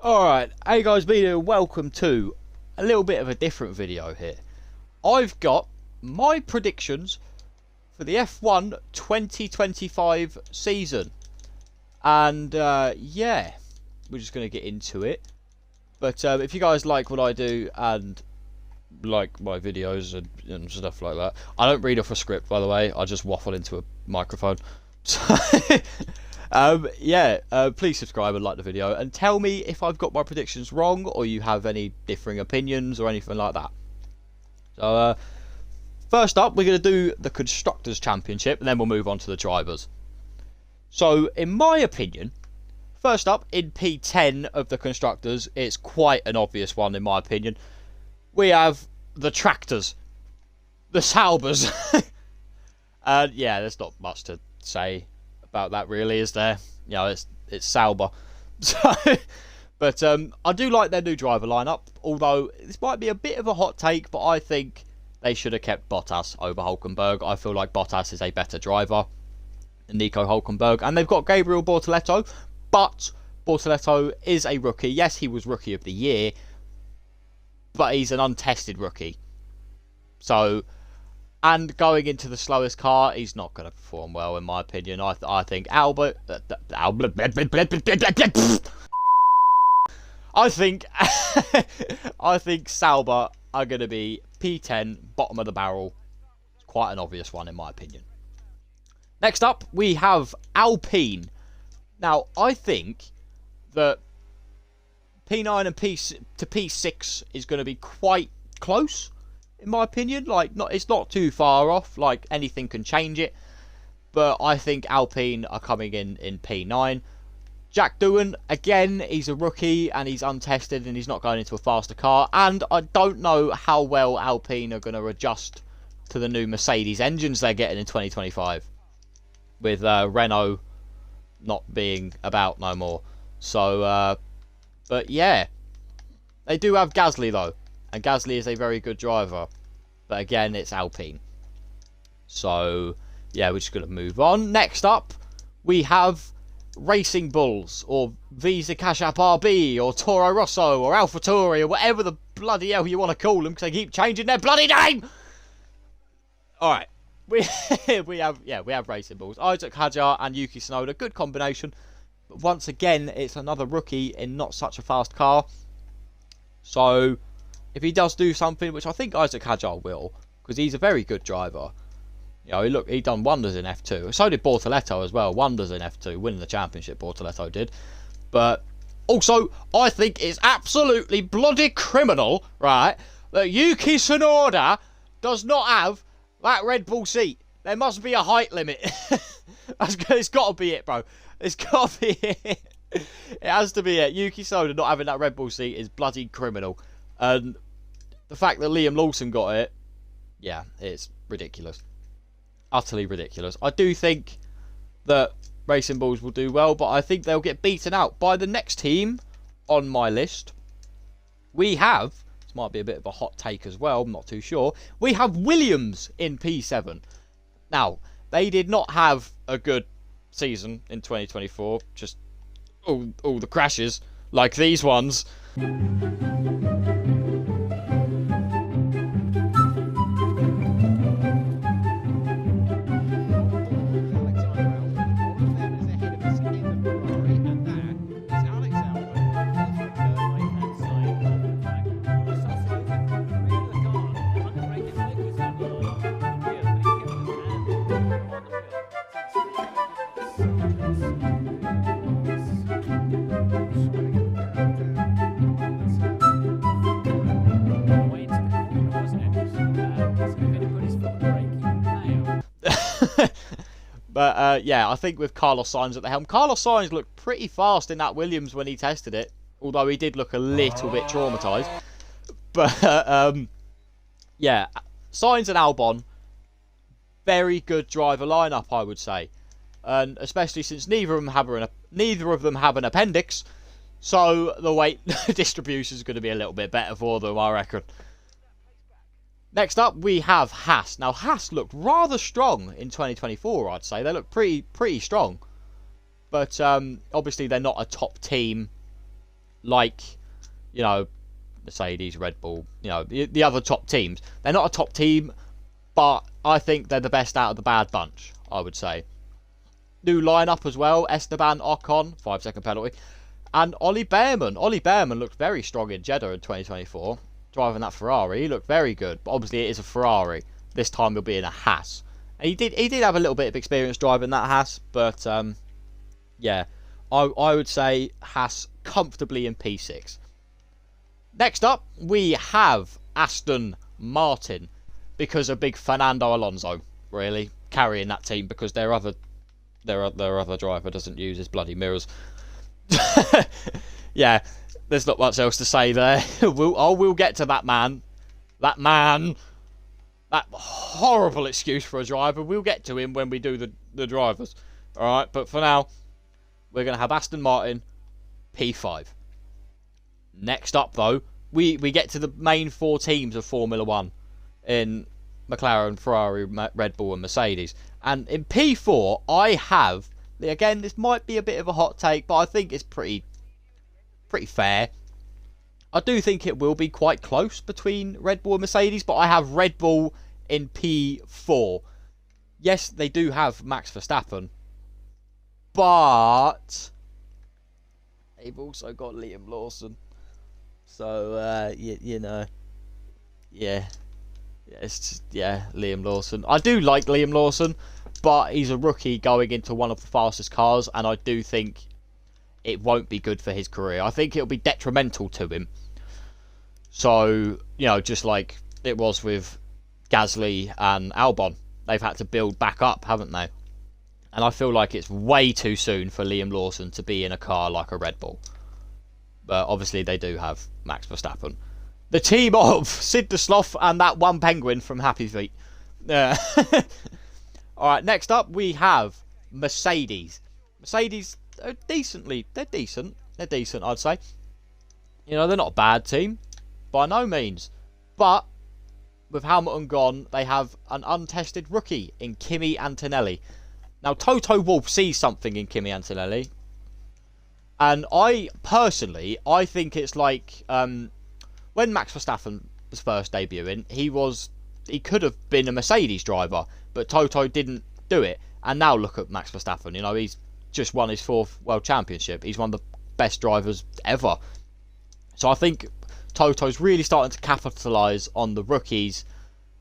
Alright, hey guys, be here. Welcome to a little bit of a different video here. I've got my predictions for the F1 2025 season. And yeah, we're just going to get into it. But if you guys like what I do and like my videos and stuff like that, I don't read off a script, by the way. I just waffle into a microphone. So yeah, please subscribe and like the video and tell me if I've got my predictions wrong or you have any differing opinions or anything like that. So first up, we're going to do the Constructors Championship and then we'll move on to the drivers. So in my opinion, first up in P10 of the Constructors, it's quite an obvious one in my opinion. We have the Tractors, the Saubers. And yeah, there's not much to say about that really, is there? You know, it's Sauber. So, but I do like their new driver lineup, although this might be a bit of a hot take, but I think they should have kept Bottas over Hulkenberg. I feel like Bottas is a better driver than Nico Hulkenberg, and they've got Gabriel Bortoleto, but Bortoleto is a rookie. Yes, he was Rookie of the Year, but he's an untested rookie. So, and going into the slowest car, he's not going to perform well, in my opinion. I think Albert... I think Sauber are going to be P10, bottom of the barrel. It's quite an obvious one, in my opinion. Next up, we have Alpine. Now, I think that P9 and P6 is going to be quite close, in my opinion. Like, it's not too far off. Like, anything can change it. But I think Alpine are coming in P9. Jack Doohan, again, he's a rookie and he's untested and he's not going into a faster car. And I don't know how well Alpine are going to adjust to the new Mercedes engines they're getting in 2025. With Renault not being about no more. So, but yeah. They do have Gasly, though. And Gasly is a very good driver. But again, it's Alpine. So, yeah, we're just going to move on. Next up, we have Racing Bulls, or Visa Cash App RB, or Toro Rosso, or AlphaTauri, or whatever the bloody hell you want to call them, because they keep changing their bloody name! Alright. We have Racing Bulls. Isaac Hadjar and Yuki Tsunoda, good combination. But once again, it's another rookie in not such a fast car. So, if he does do something, which I think Isaac Hadjar will, because he's a very good driver. You know, he done wonders in F2. So did Bortoleto as well, wonders in F2, winning the championship, Bortoleto did. But also, I think it's absolutely bloody criminal, right, that Yuki Tsunoda does not have that Red Bull seat. There must be a height limit. It's got to be it, bro. It's got to be it. It has to be it. Yuki Tsunoda not having that Red Bull seat is bloody criminal. And the fact that Liam Lawson got it, yeah, it's ridiculous. Utterly ridiculous. I do think that Racing Bulls will do well, but I think they'll get beaten out by the next team on my list. We have, this might be a bit of a hot take as well, I'm not too sure, we have Williams in P7. Now, they did not have a good season in 2024, just all the crashes, like these ones. But yeah, I think with Carlos Sainz at the helm, Carlos Sainz looked pretty fast in that Williams when he tested it, although he did look a little bit traumatised. But yeah, Sainz and Albon, very good driver lineup, I would say, and especially since neither of them have an appendix, so the weight distribution is going to be a little bit better for them, I reckon. Next up, we have Haas. Now, Haas looked rather strong in 2024, I'd say. They look pretty strong. But obviously, they're not a top team like, you know, Mercedes, Red Bull, you know, the other top teams. They're not a top team, but I think they're the best out of the bad bunch, I would say. New lineup as well. Esteban Ocon, 5-second penalty. And Ollie Behrman. Ollie Behrman looked very strong in Jeddah in 2024. Driving that Ferrari, he looked very good. But obviously it is a Ferrari. This time he'll be in a Haas. And he did have a little bit of experience driving that Haas. But, yeah, I would say Haas comfortably in P6. Next up, we have Aston Martin. Because of big Fernando Alonso, really, carrying that team. Because their other driver doesn't use his bloody mirrors. Yeah, there's not much else to say there. We'll get to that man. That horrible excuse for a driver. We'll get to him when we do the drivers. Alright, but for now, we're going to have Aston Martin P5. Next up, though, we get to the main 4 teams of Formula 1 in McLaren, Ferrari, Red Bull and Mercedes. And in P4, I have, again, this might be a bit of a hot take, but I think it's pretty fair. I do think it will be quite close between Red Bull and Mercedes, but I have Red Bull in P4. Yes, they do have Max Verstappen, but they've also got Liam Lawson. So, you know, yeah. It's just, yeah, Liam Lawson. I do like Liam Lawson, but he's a rookie going into one of the fastest cars, and I do think it won't be good for his career. I think it'll be detrimental to him. So, you know, just like it was with Gasly and Albon. They've had to build back up, haven't they? And I feel like it's way too soon for Liam Lawson to be in a car like a Red Bull. But obviously they do have Max Verstappen. The team of Sid the Sloth and that one penguin from Happy Feet. Alright, next up we have Mercedes. Mercedes are decent. They're decent, I'd say. You know, they're not a bad team. By no means. But with Hamilton gone, they have an untested rookie in Kimi Antonelli. Now, Toto Wolff sees something in Kimi Antonelli. And I think it's like when Max Verstappen was first debuting, he could have been a Mercedes driver, but Toto didn't do it. And now look at Max Verstappen. You know, he's just won his 4th World Championship. He's one of the best drivers ever. So I think Toto's really starting to capitalise on the rookies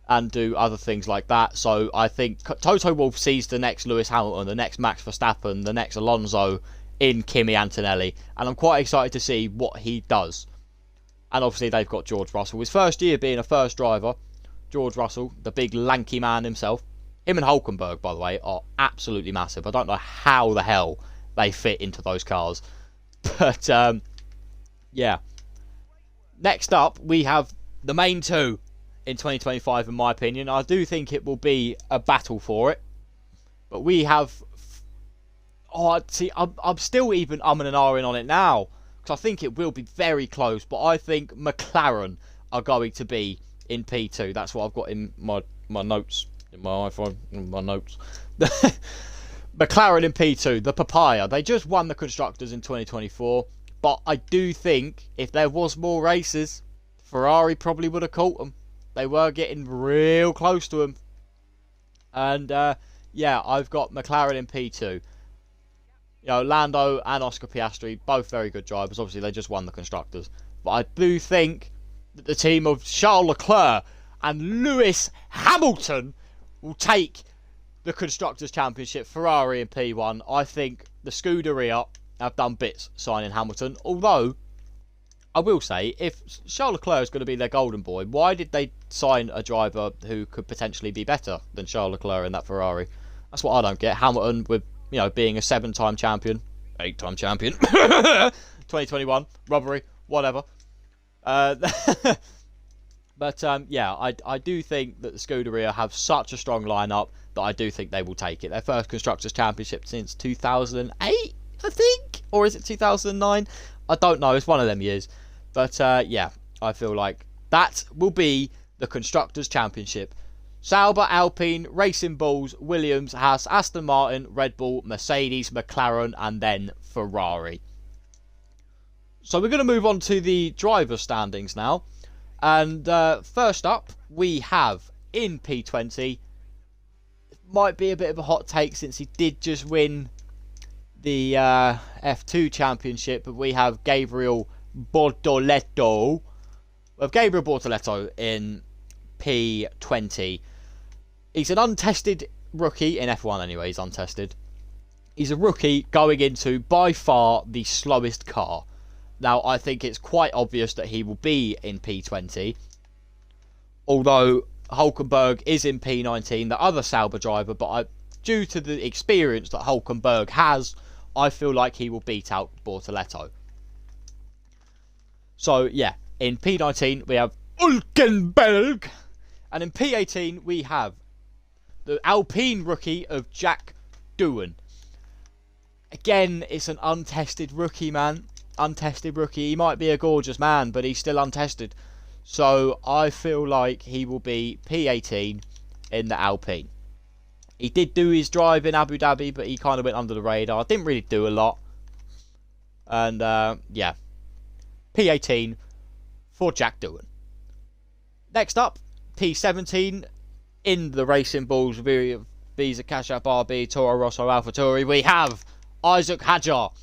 and do other things like that. So I think Toto Wolff sees the next Lewis Hamilton, the next Max Verstappen, the next Alonso in Kimi Antonelli, and I'm quite excited to see what he does. And obviously they've got George Russell. His first year being a first driver, George Russell, the big lanky man himself. Him and Hulkenberg, by the way, are absolutely massive. I don't know how the hell they fit into those cars. But, yeah. Next up, we have the main 2 in 2025, in my opinion. I do think it will be a battle for it. But we have... Oh, see, I'm still even umming and ahhing on it now. Because I think it will be very close. But I think McLaren are going to be in P2. That's what I've got in my notes. In my iPhone. In my notes. McLaren in P2. The Papaya. They just won the Constructors in 2024. But I do think if there was more races, Ferrari probably would have caught them. They were getting real close to them. And, yeah, I've got McLaren in P2. You know, Lando and Oscar Piastri, both very good drivers. Obviously, they just won the Constructors. But I do think that the team of Charles Leclerc and Lewis Hamilton will take the Constructors' Championship. Ferrari in P1. I think the Scuderia have done bits signing Hamilton. Although, I will say, if Charles Leclerc is going to be their golden boy, why did they sign a driver who could potentially be better than Charles Leclerc in that Ferrari? That's what I don't get. Hamilton with... You know, being a 7-time champion, 8-time champion, 2021, robbery, whatever. But, yeah, I do think that the Scuderia have such a strong lineup that I do think they will take it. Their first Constructors' Championship since 2008, I think? Or is it 2009? I don't know. It's one of them years. But, yeah, I feel like that will be the Constructors' Championship. Sauber, Alpine, Racing Bulls, Williams, Haas, Aston Martin, Red Bull, Mercedes, McLaren, and then Ferrari. So we're going to move on to the driver standings now. And first up, we have in P20. It might be a bit of a hot take since he did just win the F2 championship, but we have Gabriel Bortoleto. We have Gabriel Bortoleto in P20. He's an untested rookie in F1 anyway. He's untested. He's a rookie going into by far the slowest car. Now, I think it's quite obvious that he will be in P20. Although Hulkenberg is in P19, the other Sauber driver, but due to the experience that Hulkenberg has, I feel like he will beat out Bortoleto. So, yeah, in P19 we have Hulkenberg. And in P18 we have the Alpine rookie of Jack Doohan. Again, it's an untested rookie, man. Untested rookie. He might be a gorgeous man, but he's still untested. So I feel like he will be P18 in the Alpine. He did do his drive in Abu Dhabi, but he kind of went under the radar. Didn't really do a lot. And yeah, P18 for Jack Doohan. Next up, P17 in the Racing Bulls Visa Cash App RB Toro Rosso AlphaTauri. We have Isaac Hadjar,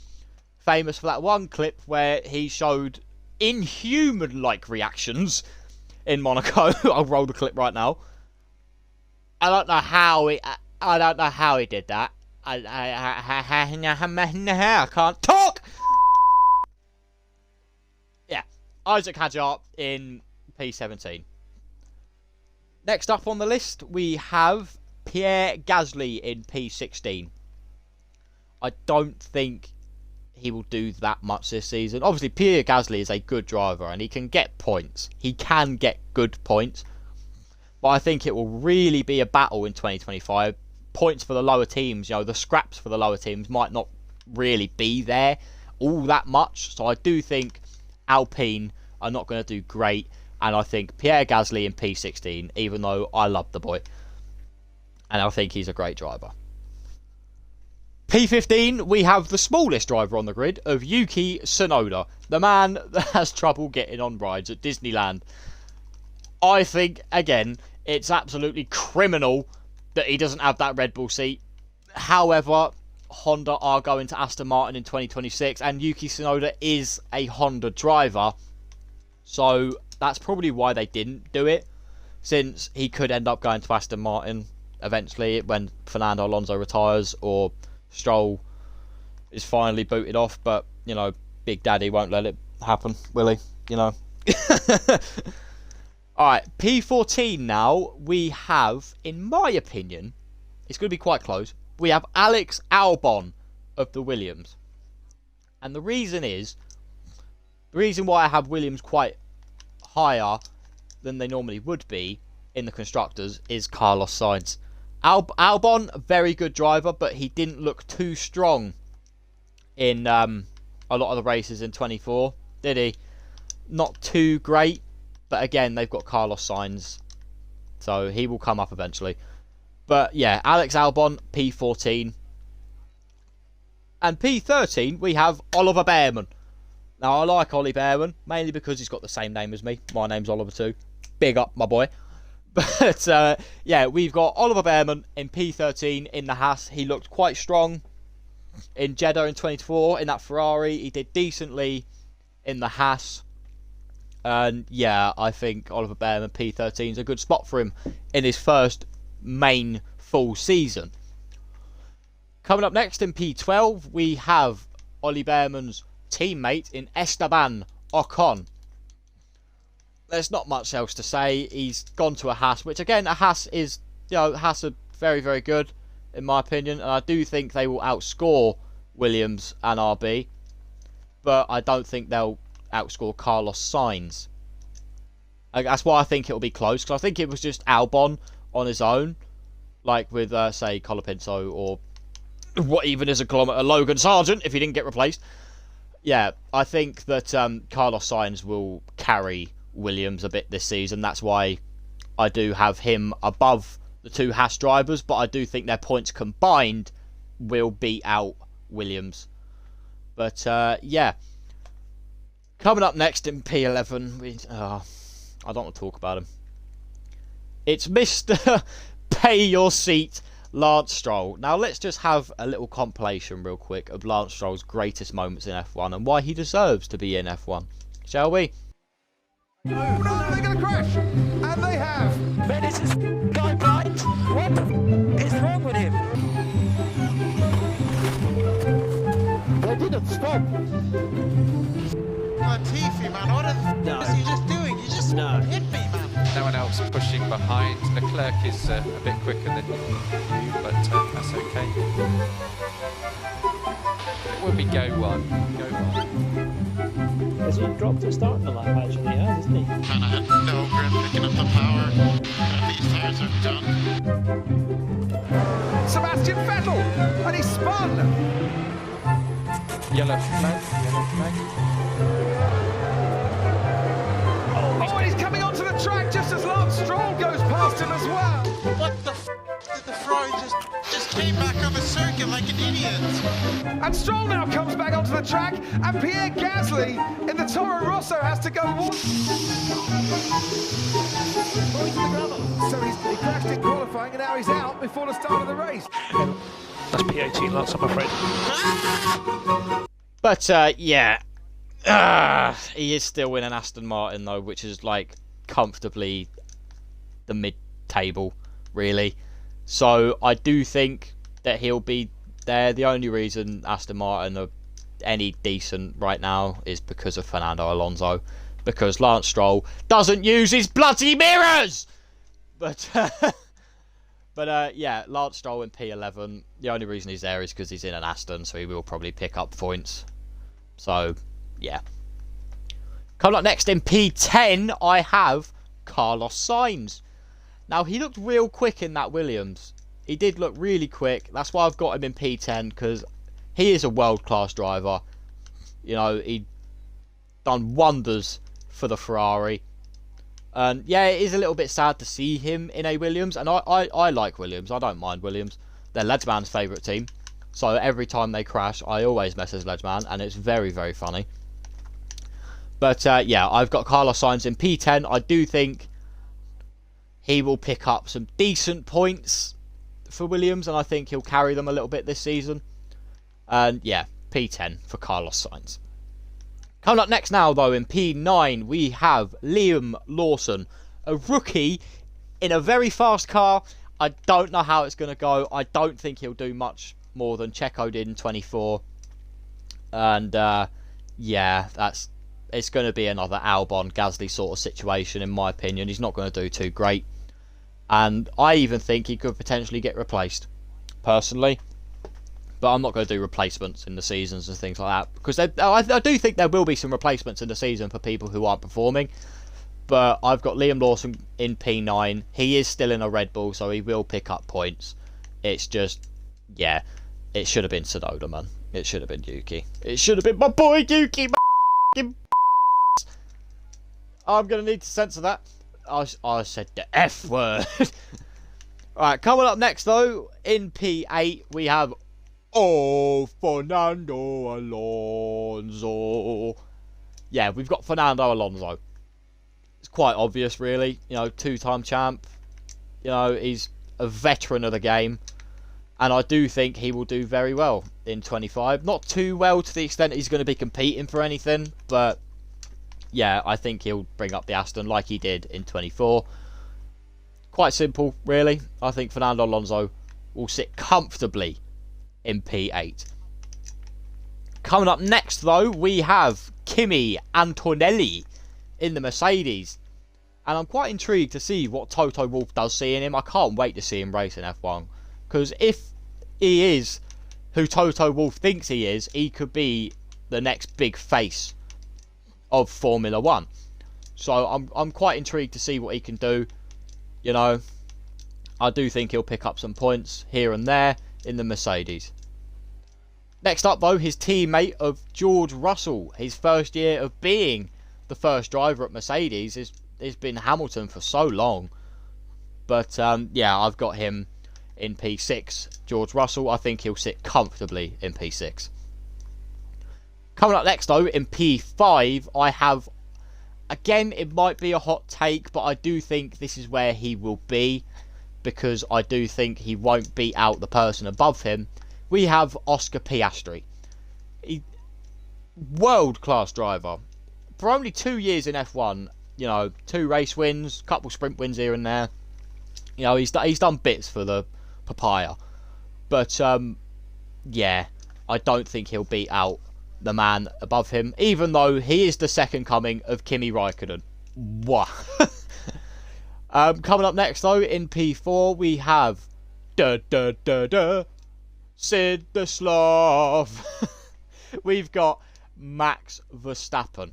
famous for that one clip where he showed inhuman-like reactions in Monaco. I'll roll the clip right now. I don't know how he did that. I can't talk. Yeah, Isaac Hadjar in P17. Next up on the list, we have Pierre Gasly in P16. I don't think he will do that much this season. Obviously, Pierre Gasly is a good driver and he can get points. He can get good points. But I think it will really be a battle in 2025. Points for the lower teams, the scraps for the lower teams might not really be there all that much. So I do think Alpine are not going to do great. And I think Pierre Gasly in P16, even though I love the boy. And I think he's a great driver. P15, we have the smallest driver on the grid of Yuki Tsunoda, the man that has trouble getting on rides at Disneyland. I think, again, it's absolutely criminal that he doesn't have that Red Bull seat. However, Honda are going to Aston Martin in 2026, and Yuki Tsunoda is a Honda driver. So that's probably why they didn't do it, since he could end up going to Aston Martin eventually when Fernando Alonso retires or Stroll is finally booted off. But, Big Daddy won't let it happen, will he? Alright, P14 now, we have, in my opinion, it's going to be quite close, we have Alex Albon of the Williams. And the reason why I have Williams quite higher than they normally would be in the Constructors is Carlos Sainz. Albon, a very good driver, but he didn't look too strong in a lot of the races in 24, did he? Not too great, but again, they've got Carlos Sainz, so he will come up eventually. But yeah, Alex Albon, P14. And P13, we have Oliver Bearman. Now, I like Ollie Bearman, mainly because he's got the same name as me. My name's Oliver too. Big up, my boy. But, yeah, we've got Oliver Bearman in P13 in the Haas. He looked quite strong in Jeddah in 24 in that Ferrari. He did decently in the Haas. And, yeah, I think Oliver Bearman P13 is a good spot for him in his first main full season. Coming up next in P12, we have Ollie Bearman's teammate in Esteban Ocon. There's not much else to say. He's gone to a Haas, which again, a Haas is, Haas are very, very good in my opinion, and I do think they will outscore Williams and RB, but I don't think they'll outscore Carlos Sainz. That's why I think it'll be close, because I think it was just Albon on his own, like with say Colapinto or what even is a kilometre Logan Sargent if he didn't get replaced. Yeah, I think that Carlos Sainz will carry Williams a bit this season. That's why I do have him above the two Haas drivers, but I do think their points combined will beat out Williams. But yeah, Coming up next in P11, I don't want to talk about him. It's Mr. Pay Your Seat, Lance Stroll. Now let's just have a little compilation real quick of Lance Stroll's greatest moments in F1 and why he deserves to be in F1. Shall we? No, they're going to crash! And they have! Man, is this guy blind? What the is wrong with him? They didn't stop. Latifi, man, what is he just doing? You just hit me, man. No one else pushing behind. Leclerc is a bit quicker than you, but that's okay. It will be go one. Go one. Has he dropped at starting the lap? Actually, he has, hasn't he? Man, I had no grip picking up the power. These tires are done. Sebastian Vettel! And he spun! Yellow flag. Yellow flag. Oh, and he's coming onto the track just as Lance Stroll goes past him as well. What the f*** did the Ferrari just came back on the circuit like an idiot? And Stroll now comes back onto the track, and Pierre Gasly in the Toro Rosso has to go one. So he crashed in qualifying, and now he's out before the start of the race. That's P18, Lance, I'm afraid. But, yeah. He is still in an Aston Martin, though, which is, like, comfortably the mid-table, really. So, I do think that he'll be there. The only reason Aston Martin are any decent right now is because of Fernando Alonso. Because Lance Stroll doesn't use his bloody mirrors! But, yeah, Lance Stroll in P11. The only reason he's there is because he's in an Aston, so he will probably pick up points. So, yeah. Coming up next in P10, I have Carlos Sainz. Now, he looked real quick in that Williams. He did look really quick. That's why I've got him in P10, because he is a world-class driver. You know, he done wonders for the Ferrari. And, yeah, it is a little bit sad to see him in a Williams. And I like Williams. I don't mind Williams. They're Ledman's favourite team. So every time they crash, I always mess as Ledman, and it's very, very funny. But, yeah, I've got Carlos Sainz in P10. I do think he will pick up some decent points for Williams, and I think he'll carry them a little bit this season. And, yeah, P10 for Carlos Sainz. Coming up next now, though, in P9, we have Liam Lawson, a rookie in a very fast car. I don't know how it's going to go. I don't think he'll do much more than Checo did in 24. And, yeah, it's going to be another Albon Gasly sort of situation, in my opinion. He's not going to do too great. And I even think he could potentially get replaced, personally. But I'm not going to do replacements in the seasons and things like that. Because I do think there will be some replacements in the season for people who aren't performing. But I've got Liam Lawson in P9. He is still in a Red Bull, so he will pick up points. It's just, yeah, it should have been Tsunoda, man. It should have been Yuki. It should have been my boy Yuki, I'm going to need to censor that. I said the F word. Alright, coming up next, though, in P8, we have Fernando Alonso. Yeah, we've got Fernando Alonso. It's quite obvious, really. You know, two-time champ. You know, he's a veteran of the game. And I do think he will do very well in 25. Not too well to the extent he's going to be competing for anything. But, yeah, I think he'll bring up the Aston like he did in 24. Quite simple, really. I think Fernando Alonso will sit comfortably in P8. Coming up next, though, we have Kimi Antonelli in the Mercedes. And I'm quite intrigued to see what Toto Wolff does see in him. I can't wait to see him race in F1. Because if he is who Toto Wolff thinks he is, he could be the next big face of Formula 1. So I'm quite intrigued to see what he can do. You know, I do think he'll pick up some points here and there in the Mercedes. Next up, though, his teammate of George Russell. His first year of being the first driver at Mercedes. It's been Hamilton for so long. But, yeah, I've got him in P6. George Russell, I think he'll sit comfortably in P6. Coming up next, though, in P5, I have, again, it might be a hot take, but I do think this is where he will be, because I do think he won't beat out the person above him. We have Oscar Piastri. World-class driver. For only 2 years in F1, you know, 2 race wins, couple sprint wins here and there. You know, he's done bits for the papaya. But, yeah, I don't think he'll beat out the man above him, even though he is the second coming of Kimi Raikkonen. What? Coming up next, though, in P4, we have Sid the Sloth. We've got Max Verstappen.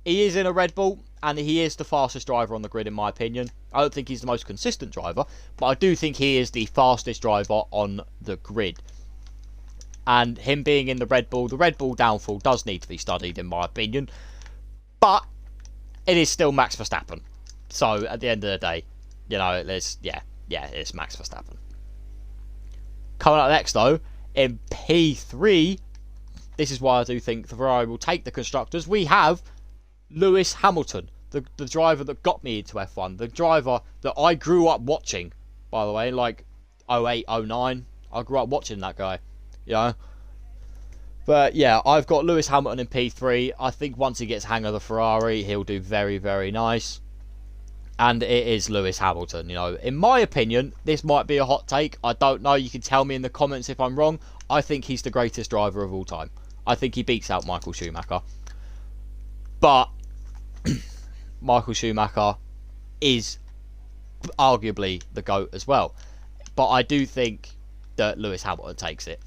He is in a Red Bull, and he is the fastest driver on the grid, in my opinion. I don't think he's the most consistent driver, but I do think he is the fastest driver on the grid. And him being in the Red Bull downfall does need to be studied, in my opinion. But it is still Max Verstappen. So at the end of the day, you know, it's Max Verstappen. Coming up next, though, in P3, this is why I do think the Ferrari will take the constructors. We have Lewis Hamilton, the driver that got me into F1, the driver that I grew up watching, by the way, like 08, 09. I grew up watching that guy. You know, but yeah, I've got Lewis Hamilton in P3. I think once he gets hang of the Ferrari, he'll do very, very nice. And it is Lewis Hamilton. You know, in my opinion, this might be a hot take. I don't know. You can tell me in the comments if I'm wrong. I think he's the greatest driver of all time. I think he beats out Michael Schumacher. But Michael Schumacher is arguably the GOAT as well. But I do think that Lewis Hamilton takes it.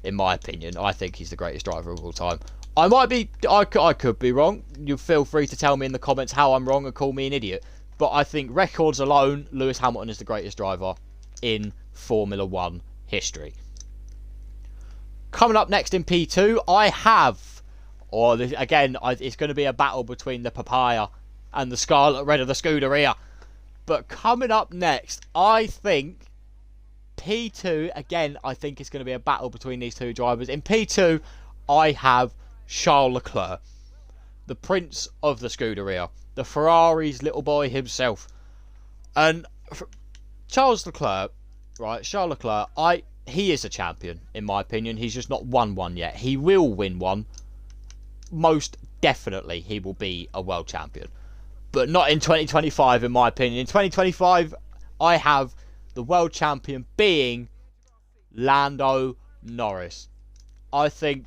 In my opinion, I think he's the greatest driver of all time. I could be wrong. You feel free to tell me in the comments how I'm wrong and call me an idiot. But I think records alone, Lewis Hamilton is the greatest driver in Formula 1 history. Coming up next in P2, I have, it's going to be a battle between the papaya and the scarlet red of the Scuderia. But coming up next, I think P2, again, I think it's going to be a battle between these two drivers. In P2, I have Charles Leclerc, the prince of the Scuderia, the Ferrari's little boy himself. And Charles Leclerc, he is a champion, in my opinion. He's just not won one yet. He will win one. Most definitely, he will be a world champion. But not in 2025, in my opinion. In 2025, I have the world champion being Lando Norris. I think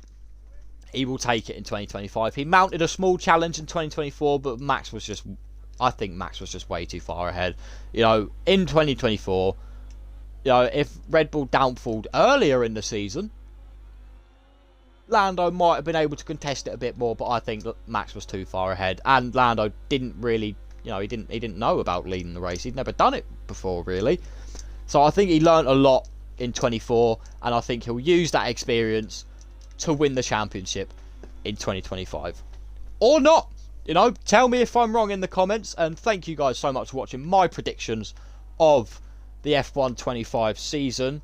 he will take it in 2025. He mounted a small challenge in 2024, but I think Max was just way too far ahead. You know, in 2024, you know, if Red Bull downfalled earlier in the season, Lando might have been able to contest it a bit more, but I think Max was too far ahead, and Lando didn't really, you know, he didn't know about leading the race. He'd never done it before, really. So I think he learned a lot in 24, and I think he'll use that experience to win the championship in 2025. Or not. You know, tell me if I'm wrong in the comments, and thank you guys so much for watching my predictions of the F1 25 season.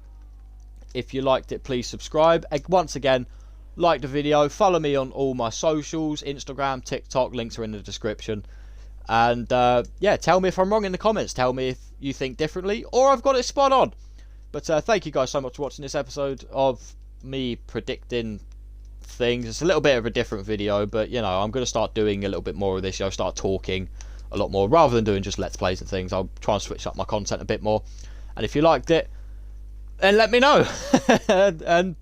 If you liked it, please subscribe. Once again, like the video, follow me on all my socials, Instagram, TikTok, links are in the description. And yeah, tell me if I'm wrong in the comments. Tell me if you think differently or I've got it spot on. But thank you guys so much for watching this episode of me predicting things. It's a little bit of a different video, but you know, I'm going to start doing a little bit more of this. I'll start talking a lot more rather than doing just let's plays and things. I'll try and switch up my content a bit more. And if you liked it, then let me know. And